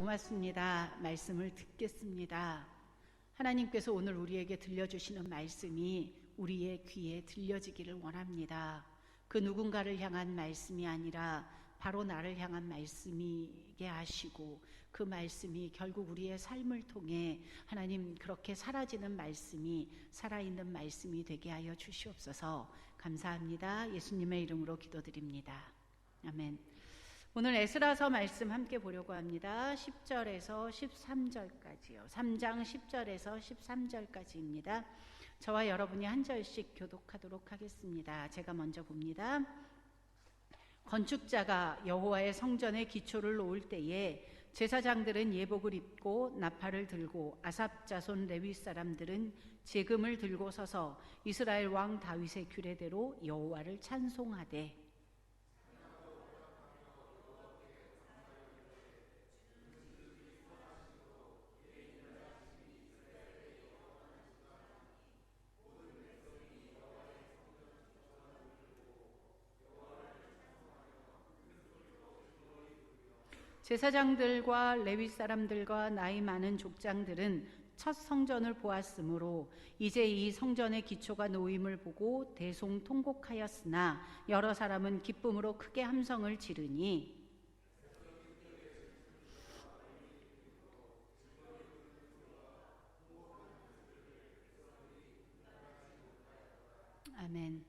고맙습니다. 말씀을 듣겠습니다. 하나님께서 오늘 우리에게 들려주시는 말씀이 우리의 귀에 들려지기를 원합니다. 그 누군가를 향한 말씀이 아니라 바로 나를 향한 말씀이게 하시고, 그 말씀이 결국 우리의 삶을 통해 하나님 그렇게 사라지는 말씀이 살아있는 말씀이 되게 하여 주시옵소서. 감사합니다. 예수님의 이름으로 기도드립니다. 아멘. 오늘 에스라서 말씀 함께 보려고 합니다. 10절에서 13절까지요. 3장 10절에서 13절까지입니다. 저와 여러분이 한 절씩 교독하도록 하겠습니다. 제가 먼저 봅니다. 건축자가 여호와의 성전에 기초를 놓을 때에 제사장들은 예복을 입고 나팔을 들고 아삽 자손 레위 사람들은 제금을 들고 서서 이스라엘 왕 다윗의 규례대로 여호와를 찬송하되, 제사장들과 레위 사람들과 나이 많은 족장들은 첫 성전을 보았으므로 이제 이 성전의 기초가 놓임을 보고 대송통곡하였으나 여러 사람은 기쁨으로 크게 함성을 지르니, 아멘.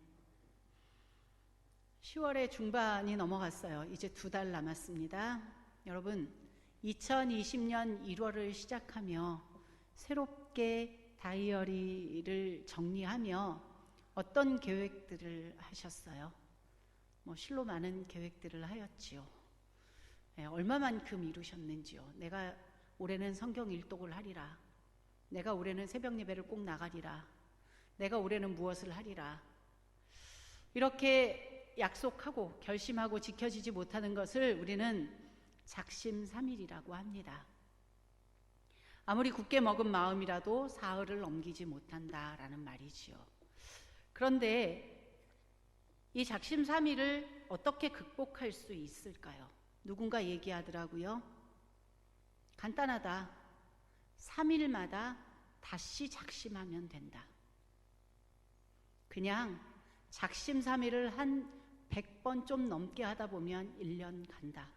10월의 중반이 넘어갔어요. 이제 2달 남았습니다. 여러분, 2020년 1월을 시작하며 새롭게 다이어리를 정리하며 어떤 계획들을 하셨어요? 실로 많은 계획들을 하였지요. 얼마만큼 이루셨는지요? 내가 올해는 성경 일독을 하리라. 내가 올해는 새벽 예배를 꼭 나가리라. 내가 올해는 무엇을 하리라. 이렇게 약속하고 결심하고 지켜지지 못하는 것을 우리는 작심삼일이라고 합니다. 아무리 굳게 먹은 마음이라도 사흘을 넘기지 못한다라는 말이지요. 그런데 이 작심삼일을 어떻게 극복할 수 있을까요? 누군가 얘기하더라고요. 간단하다. 3일마다 다시 작심하면 된다. 그냥 작심삼일을 한 100번 좀 넘게 하다 보면 1년 간다.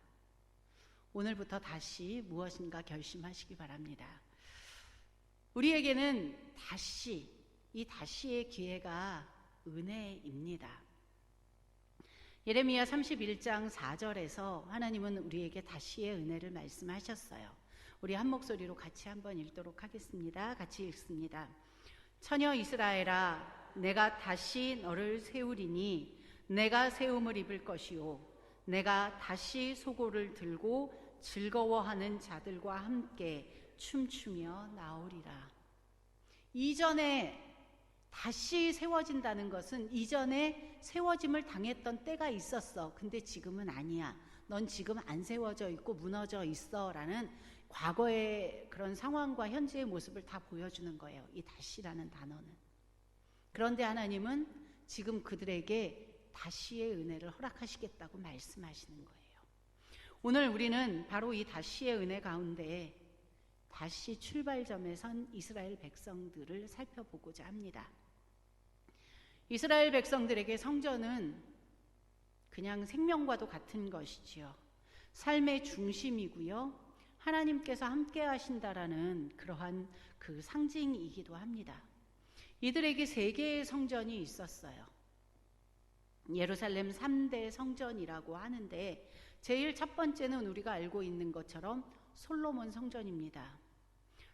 오늘부터 다시 무엇인가 결심하시기 바랍니다. 우리에게는 이 다시의 기회가 은혜입니다. 예레미야 31장 4절에서 하나님은 우리에게 다시의 은혜를 말씀하셨어요. 우리 한 목소리로 같이 한번 읽도록 하겠습니다. 같이 읽습니다. 처녀 이스라엘아, 내가 다시 너를 세우리니 내가 세움을 입을 것이요, 내가 다시 소고를 들고 즐거워하는 자들과 함께 춤추며 나오리라. 이전에 다시 세워진다는 것은 이전에 세워짐을 당했던 때가 있었어. 근데 지금은 아니야. 넌 지금 안 세워져 있고 무너져 있어. 라는 과거의 그런 상황과 현재의 모습을 다 보여주는 거예요. 이 다시라는 단어는. 그런데 하나님은 지금 그들에게 다시의 은혜를 허락하시겠다고 말씀하시는 거예요. 오늘 우리는 바로 이 다시의 은혜 가운데 다시 출발점에 선 이스라엘 백성들을 살펴보고자 합니다. 이스라엘 백성들에게 성전은 그냥 생명과도 같은 것이지요. 삶의 중심이고요. 하나님께서 함께 하신다라는 그러한 그 상징이기도 합니다. 이들에게 3개의 성전이 있었어요. 예루살렘 3대 성전이라고 하는데 제일 첫 번째는 우리가 알고 있는 것처럼 솔로몬 성전입니다.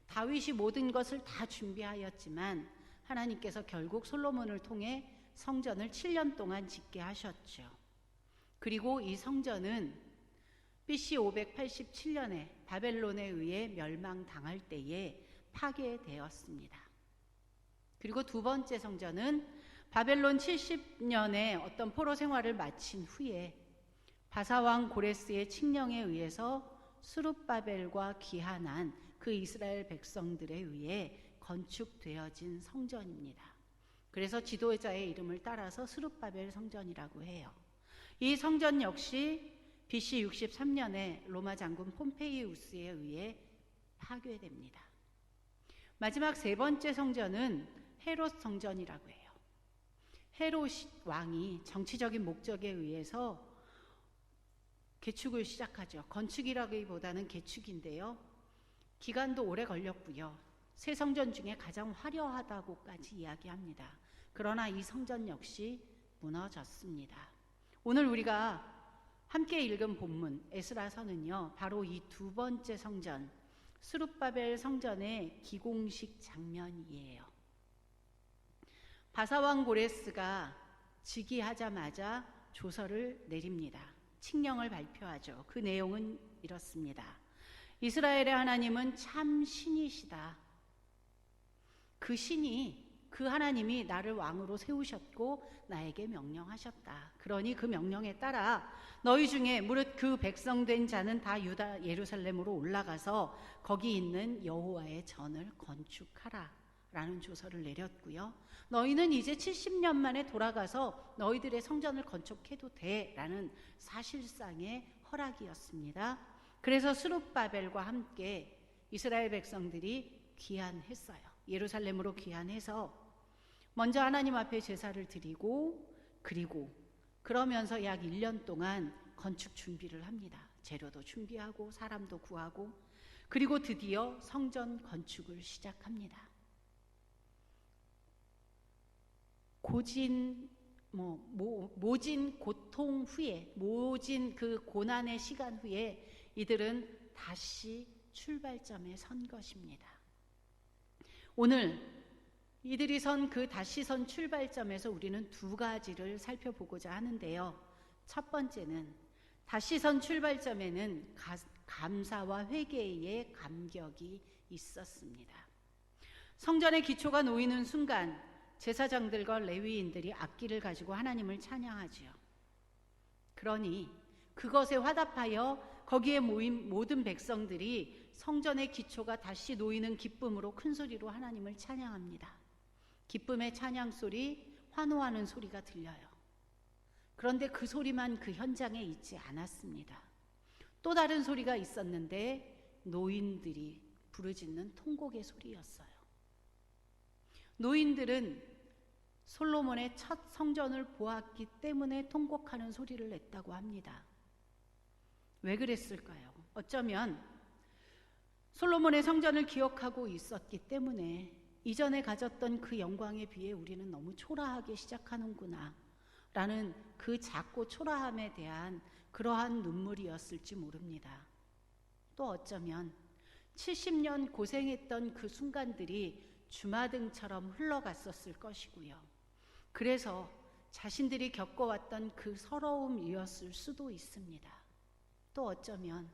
다윗이 모든 것을 다 준비하였지만 하나님께서 결국 솔로몬을 통해 성전을 7년 동안 짓게 하셨죠. 그리고 이 성전은 BC 587년에 바벨론에 의해 멸망당할 때에 파괴되었습니다. 그리고 2번째 성전은 바벨론 70년에 어떤 포로 생활을 마친 후에 바사왕 고레스의 칙령에 의해서 스룹바벨과 기한한 그 이스라엘 백성들에 의해 건축되어진 성전입니다. 그래서 지도자의 이름을 따라서 스룹바벨 성전이라고 해요. 이 성전 역시 BC 63년에 로마 장군 폼페이우스에 의해 파괴됩니다. 마지막 세 번째 성전은 헤롯 성전이라고 해요. 헤롯 왕이 정치적인 목적에 의해서 개축을 시작하죠. 건축이라기보다는 개축인데요. 기간도 오래 걸렸고요. 세 성전 중에 가장 화려하다고까지 이야기합니다. 그러나 이 성전 역시 무너졌습니다. 오늘 우리가 함께 읽은 본문 에스라서는요, 바로 이 두 번째 성전 스룹바벨 성전의 기공식 장면이에요. 바사왕 고레스가 즉위하자마자 조서를 내립니다. 칙령을 발표하죠. 그 내용은 이렇습니다. 이스라엘의 하나님은 참 신이시다. 그 하나님이 나를 왕으로 세우셨고 나에게 명령하셨다. 그러니 그 명령에 따라 너희 중에 무릇 그 백성된 자는 다 유다 예루살렘으로 올라가서 거기 있는 여호와의 전을 건축하라 라는 조서를 내렸고요. 너희는 이제 70년 만에 돌아가서 너희들의 성전을 건축해도 돼 라는 사실상의 허락이었습니다. 그래서 스룹바벨과 함께 이스라엘 백성들이 귀환했어요. 예루살렘으로 귀환해서 먼저 하나님 앞에 제사를 드리고 그리고 그러면서 약 1년 동안 건축 준비를 합니다. 재료도 준비하고 사람도 구하고 그리고 드디어 성전 건축을 시작합니다. 모진 고통 후에, 모진 그 고난의 시간 후에 이들은 다시 출발점에 선 것입니다. 오늘 이들이 선 그 다시 선 출발점에서 우리는 두 가지를 살펴보고자 하는데요. 첫 번째는 다시 선 출발점에는 감사와 회개의 감격이 있었습니다. 성전의 기초가 놓이는 순간 제사장들과 레위인들이 악기를 가지고 하나님을 찬양하지요. 그러니 그것에 화답하여 거기에 모인 모든 백성들이 성전의 기초가 다시 놓이는 기쁨으로 큰 소리로 하나님을 찬양합니다. 기쁨의 찬양 소리, 환호하는 소리가 들려요. 그런데 그 소리만 그 현장에 있지 않았습니다. 또 다른 소리가 있었는데 노인들이 부르짖는 통곡의 소리였어요. 노인들은 솔로몬의 첫 성전을 보았기 때문에 통곡하는 소리를 냈다고 합니다. 왜 그랬을까요? 어쩌면 솔로몬의 성전을 기억하고 있었기 때문에 이전에 가졌던 그 영광에 비해 우리는 너무 초라하게 시작하는구나 라는 그 작고 초라함에 대한 그러한 눈물이었을지 모릅니다. 또 어쩌면 70년 고생했던 그 순간들이 주마등처럼 흘러갔었을 것이고요. 그래서 자신들이 겪어왔던 그 서러움이었을 수도 있습니다. 또 어쩌면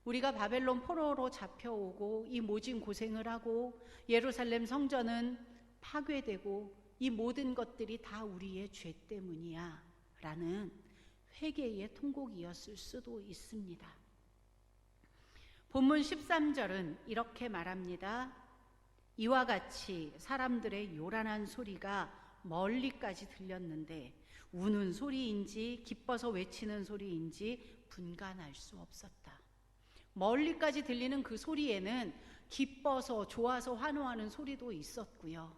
우리가 바벨론 포로로 잡혀오고 이 모진 고생을 하고 예루살렘 성전은 파괴되고 이 모든 것들이 다 우리의 죄 때문이야 라는 회개의 통곡이었을 수도 있습니다. 본문 13절은 이렇게 말합니다. 이와 같이 사람들의 요란한 소리가 멀리까지 들렸는데 우는 소리인지 기뻐서 외치는 소리인지 분간할 수 없었다. 멀리까지 들리는 그 소리에는 기뻐서 좋아서 환호하는 소리도 있었고요.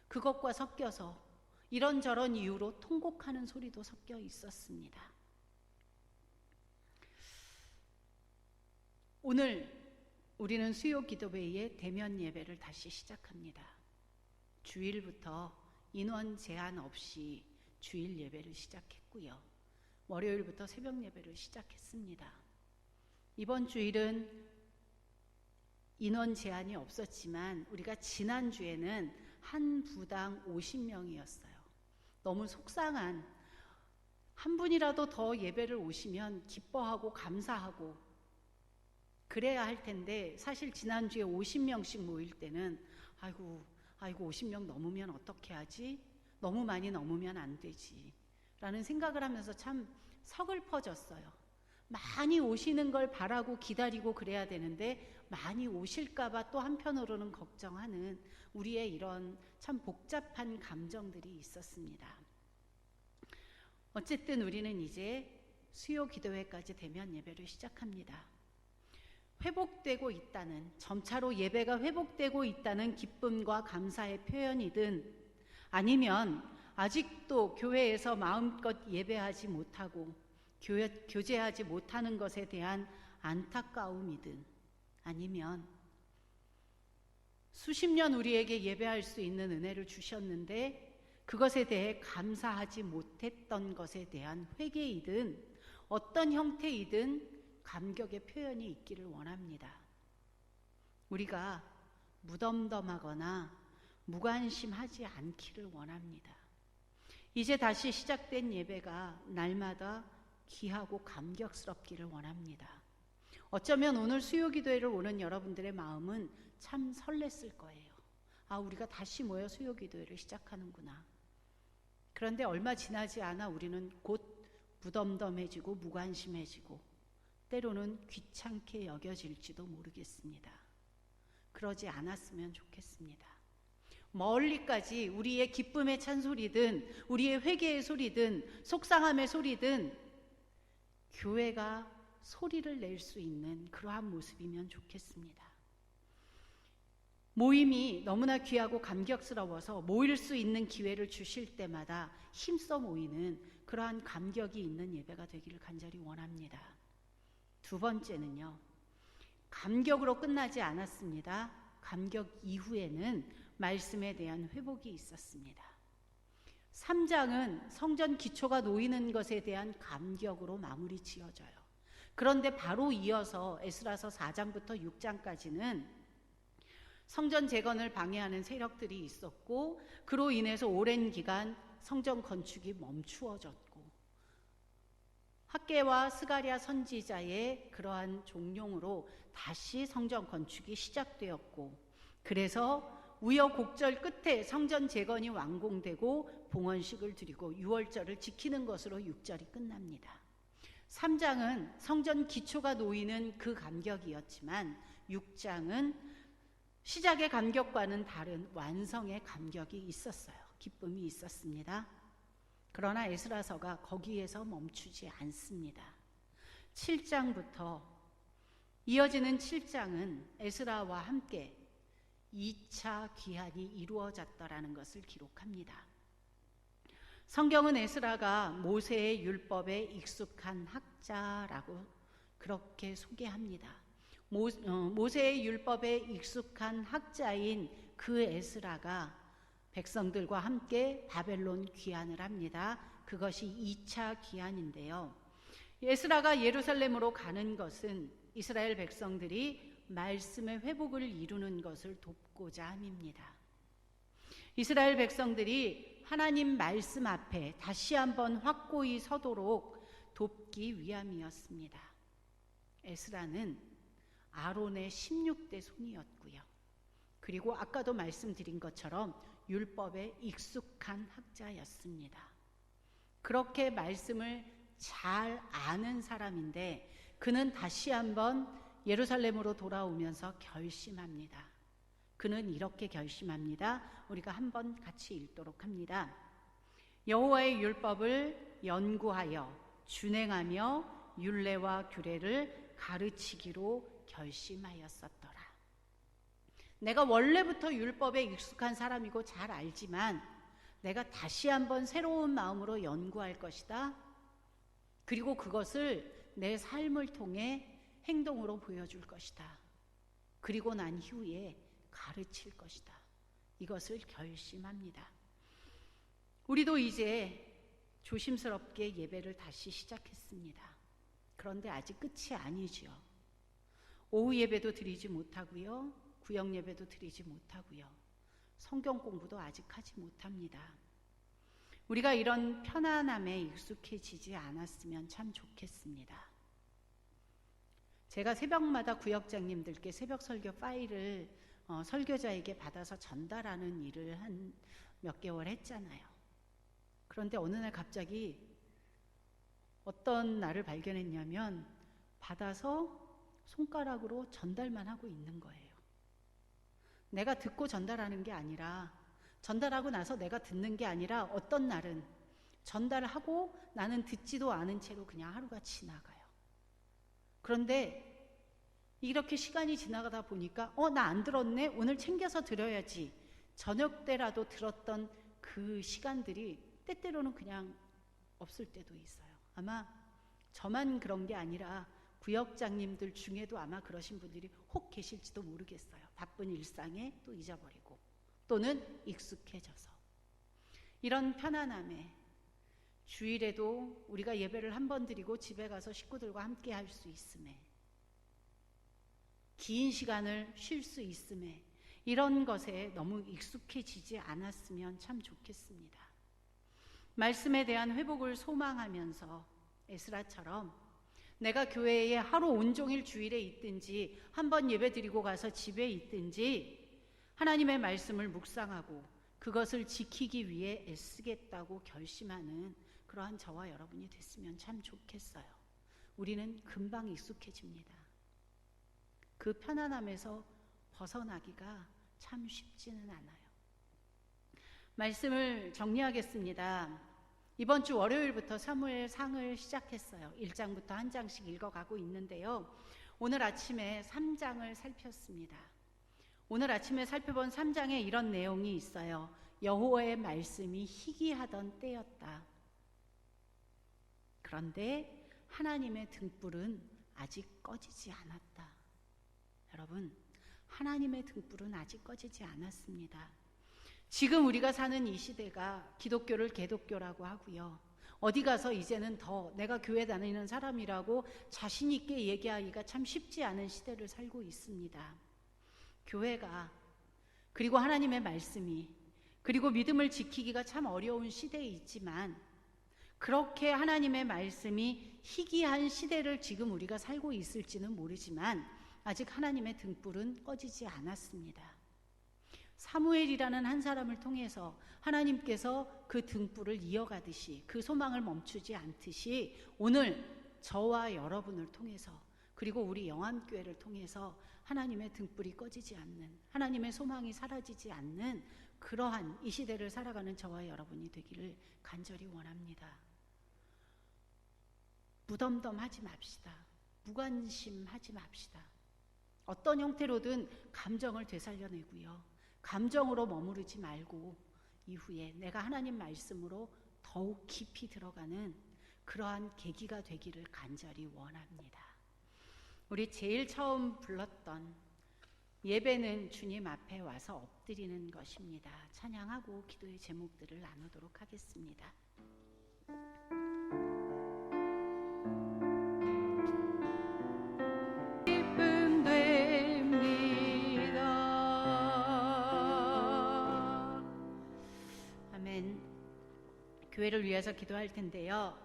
그것과 섞여서 이런저런 이유로 통곡하는 소리도 섞여 있었습니다. 오늘 우리는 수요 기도회의 대면 예배를 다시 시작합니다. 주일부터 인원 제한 없이 주일 예배를 시작했고요. 월요일부터 새벽 예배를 시작했습니다. 이번 주일은 인원 제한이 없었지만 우리가 지난주에는 한 부당 50명이었어요. 너무 속상한, 한 분이라도 더 예배를 오시면 기뻐하고 감사하고 그래야 할 텐데 사실 지난주에 50명씩 모일 때는 아이고 50명 넘으면 어떻게 하지? 너무 많이 넘으면 안 되지 라는 생각을 하면서 참 서글퍼졌어요. 많이 오시는 걸 바라고 기다리고 그래야 되는데 많이 오실까 봐 또 한편으로는 걱정하는 우리의 이런 참 복잡한 감정들이 있었습니다. 어쨌든 우리는 이제 수요 기도회까지 되면 예배를 시작합니다. 회복되고 있다는, 점차로 예배가 회복되고 있다는 기쁨과 감사의 표현이든, 아니면 아직도 교회에서 마음껏 예배하지 못하고 교제하지 못하는 것에 대한 안타까움이든, 아니면 수십 년 우리에게 예배할 수 있는 은혜를 주셨는데 그것에 대해 감사하지 못했던 것에 대한 회개이든, 어떤 형태이든 감격의 표현이 있기를 원합니다. 우리가 무덤덤하거나 무관심하지 않기를 원합니다. 이제 다시 시작된 예배가 날마다 귀하고 감격스럽기를 원합니다. 어쩌면 오늘 수요기도회를 오는 여러분들의 마음은 참 설렜을 거예요. 아, 우리가 다시 모여 수요기도회를 시작하는구나. 그런데 얼마 지나지 않아 우리는 곧 무덤덤해지고 무관심해지고 때로는 귀찮게 여겨질지도 모르겠습니다. 그러지 않았으면 좋겠습니다. 멀리까지 우리의 기쁨의 찬소리든 우리의 회개의 소리든 속상함의 소리든 교회가 소리를 낼 수 있는 그러한 모습이면 좋겠습니다. 모임이 너무나 귀하고 감격스러워서 모일 수 있는 기회를 주실 때마다 힘써 모이는 그러한 감격이 있는 예배가 되기를 간절히 원합니다. 두 번째는요, 감격으로 끝나지 않았습니다. 감격 이후에는 말씀에 대한 회복이 있었습니다. 3장은 성전 기초가 놓이는 것에 대한 감격으로 마무리 지어져요. 그런데 바로 이어서 에스라서 4장부터 6장까지는 성전 재건을 방해하는 세력들이 있었고, 그로 인해서 오랜 기간 성전 건축이 멈추어졌고, 학개와 스가랴 선지자의 그러한 종용으로 다시 성전 건축이 시작되었고, 그래서 우여곡절 끝에 성전 재건이 완공되고 봉헌식을 드리고 유월절을 지키는 것으로 6절이 끝납니다. 3장은 성전 기초가 놓이는 그 감격이었지만 6장은 시작의 감격과는 다른 완성의 감격이 있었어요. 기쁨이 있었습니다. 그러나 에스라서가 거기에서 멈추지 않습니다. 7장부터 이어지는 7장은 에스라와 함께 2차 귀환이 이루어졌다라는 것을 기록합니다. 성경은 에스라가 모세의 율법에 익숙한 학자라고 그렇게 소개합니다. 모세의 율법에 익숙한 학자인 그 에스라가 백성들과 함께 바벨론 귀환을 합니다. 그것이 2차 귀환인데요. 에스라가 예루살렘으로 가는 것은 이스라엘 백성들이 말씀의 회복을 이루는 것을 돕고자 함입니다. 이스라엘 백성들이 하나님 말씀 앞에 다시 한번 확고히 서도록 돕기 위함이었습니다. 에스라는 아론의 16대 손이었고요. 그리고 아까도 말씀드린 것처럼 율법에 익숙한 학자였습니다. 그렇게 말씀을 잘 아는 사람인데 그는 다시 한번 예루살렘으로 돌아오면서 결심합니다. 그는 이렇게 결심합니다. 우리가 한번 같이 읽도록 합니다. 여호와의 율법을 연구하여 준행하며 율례와 규례를 가르치기로 결심하였었더라. 내가 원래부터 율법에 익숙한 사람이고 잘 알지만 내가 다시 한번 새로운 마음으로 연구할 것이다. 그리고 그것을 내 삶을 통해 행동으로 보여줄 것이다. 그리고 난 후에 가르칠 것이다. 이것을 결심합니다. 우리도 이제 조심스럽게 예배를 다시 시작했습니다. 그런데 아직 끝이 아니지요. 오후 예배도 드리지 못하고요. 구역 예배도 드리지 못하고요. 성경 공부도 아직 하지 못합니다. 우리가 이런 편안함에 익숙해지지 않았으면 참 좋겠습니다. 제가 새벽마다 구역장님들께 새벽 설교 파일을 설교자에게 받아서 전달하는 일을 한 몇 개월 했잖아요. 그런데 어느 날 갑자기 어떤 날을 발견했냐면 받아서 손가락으로 전달만 하고 있는 거예요. 내가 듣고 전달하는 게 아니라, 전달하고 나서 내가 듣는 게 아니라 어떤 날은 전달하고 나는 듣지도 않은 채로 그냥 하루가 지나가요. 그런데 이렇게 시간이 지나가다 보니까 나 안 들었네? 오늘 챙겨서 들어야지. 저녁 때라도 들었던 그 시간들이 때때로는 그냥 없을 때도 있어요. 아마 저만 그런 게 아니라 구역장님들 중에도 아마 그러신 분들이 혹 계실지도 모르겠어요. 바쁜 일상에 또 잊어버리고 또는 익숙해져서. 이런 편안함에 주일에도 우리가 예배를 한 번 드리고 집에 가서 식구들과 함께 할 수 있음에, 긴 시간을 쉴 수 있음에, 이런 것에 너무 익숙해지지 않았으면 참 좋겠습니다. 말씀에 대한 회복을 소망하면서 에스라처럼 내가 교회에 하루 온종일 주일에 있든지 한번 예배 드리고 가서 집에 있든지 하나님의 말씀을 묵상하고 그것을 지키기 위해 애쓰겠다고 결심하는 그러한 저와 여러분이 됐으면 참 좋겠어요. 우리는 금방 익숙해집니다. 그 편안함에서 벗어나기가 참 쉽지는 않아요. 말씀을 정리하겠습니다. 이번 주 월요일부터 사무엘상을 시작했어요. 1장부터 한 장씩 읽어가고 있는데요. 오늘 아침에 3장을 살폈습니다. 오늘 아침에 살펴본 3장에 이런 내용이 있어요. 여호와의 말씀이 희귀하던 때였다. 그런데 하나님의 등불은 아직 꺼지지 않았다. 여러분, 하나님의 등불은 아직 꺼지지 않았습니다. 지금 우리가 사는 이 시대가 기독교를 개독교라고 하고요. 어디 가서 이제는 더 내가 교회 다니는 사람이라고 자신 있게 얘기하기가 참 쉽지 않은 시대를 살고 있습니다. 교회가, 그리고 하나님의 말씀이, 그리고 믿음을 지키기가 참 어려운 시대에 있지만, 그렇게 하나님의 말씀이 희귀한 시대를 지금 우리가 살고 있을지는 모르지만 아직 하나님의 등불은 꺼지지 않았습니다. 사무엘이라는 한 사람을 통해서 하나님께서 그 등불을 이어가듯이, 그 소망을 멈추지 않듯이 오늘 저와 여러분을 통해서, 그리고 우리 영암교회를 통해서 하나님의 등불이 꺼지지 않는, 하나님의 소망이 사라지지 않는 그러한 이 시대를 살아가는 저와 여러분이 되기를 간절히 원합니다. 무덤덤하지 맙시다. 무관심하지 맙시다. 어떤 형태로든 감정을 되살려내고요. 감정으로 머무르지 말고 이후에 내가 하나님 말씀으로 더욱 깊이 들어가는 그러한 계기가 되기를 간절히 원합니다. 우리 제일 처음 불렀던 예배는 주님 앞에 와서 엎드리는 것입니다. 찬양하고 기도의 제목들을 나누도록 하겠습니다. 기쁨 됩니다. 아멘. 교회를 위해서 기도할 텐데요.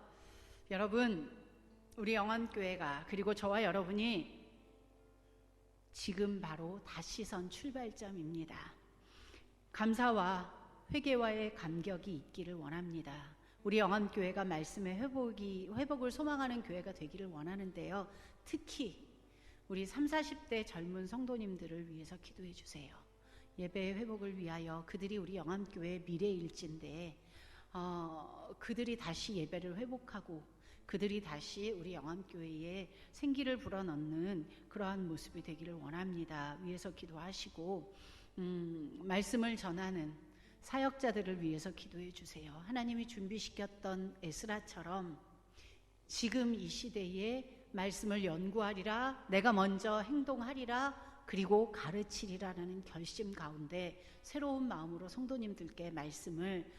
여러분, 우리 영암교회가, 그리고 저와 여러분이 지금 바로 다시 선 출발점입니다. 감사와 회개와의 감격이 있기를 원합니다. 우리 영암교회가 말씀의 회복을 소망하는 교회가 되기를 원하는데요. 특히 우리 30, 40대 젊은 성도님들을 위해서 기도해 주세요. 예배의 회복을 위하여. 그들이 우리 영암교회의 미래일진데 그들이 다시 예배를 회복하고 그들이 다시 우리 영암교회에 생기를 불어넣는 그러한 모습이 되기를 원합니다. 위해서 기도하시고 말씀을 전하는 사역자들을 위해서 기도해 주세요. 하나님이 준비시켰던 에스라처럼 지금 이 시대에 말씀을 연구하리라, 내가 먼저 행동하리라, 그리고 가르치리라는 결심 가운데 새로운 마음으로 성도님들께 말씀을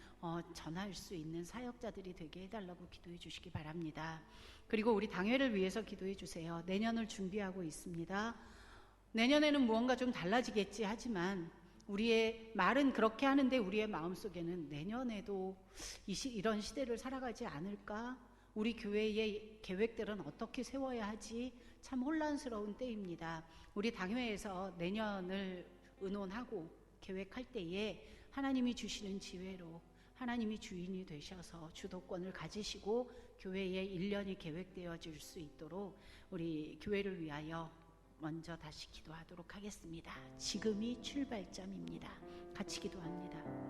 전할 수 있는 사역자들이 되게 해달라고 기도해 주시기 바랍니다. 그리고 우리 당회를 위해서 기도해 주세요. 내년을 준비하고 있습니다. 내년에는 무언가 좀 달라지겠지 하지만 우리의 말은 그렇게 하는데 우리의 마음속에는 내년에도 이런 시대를 살아가지 않을까? 우리 교회의 계획들은 어떻게 세워야 하지? 참 혼란스러운 때입니다. 우리 당회에서 내년을 의논하고 계획할 때에 하나님이 주시는 지혜로 하나님이 주인이 되셔서 주도권을 가지시고 교회의 1년이 계획되어질 수 있도록 우리 교회를 위하여 먼저 다시 기도하도록 하겠습니다. 지금이 출발점입니다. 같이 기도합니다.